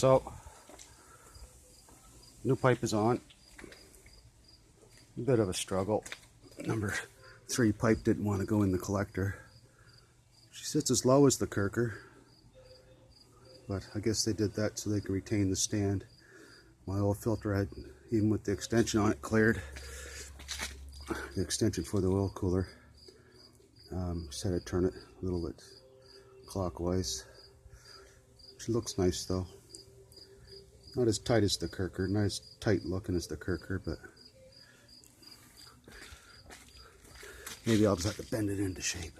So, new pipe is on. A bit of a struggle. Number 3 pipe didn't want to go in the collector. She sits as low as the Kerker, but I guess they did that so they could retain the stand. My old filter had, even with the extension on it, cleared. The extension for the oil cooler. Just had to turn it a little bit clockwise. She looks nice though. Not as tight as the Kerker, not as tight looking as the Kerker, but maybe I'll just have to bend it into shape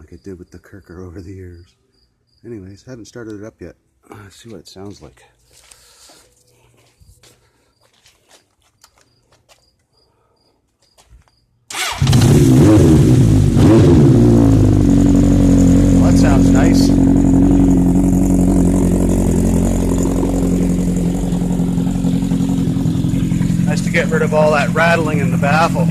like I did with the Kerker over the years. Anyways, haven't started it up yet. Let's see what it sounds like. Well, that sounds nice. Nice to get rid of all that rattling in the baffle.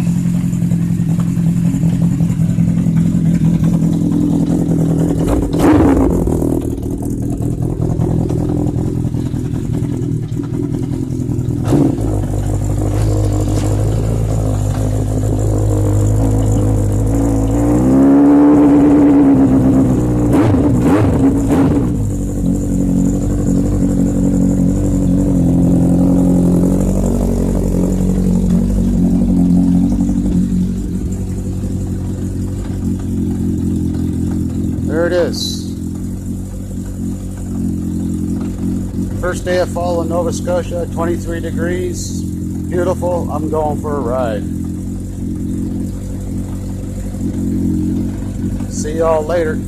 There it is. First day of fall in Nova Scotia, 23 degrees. Beautiful. I'm going for a ride. See y'all later.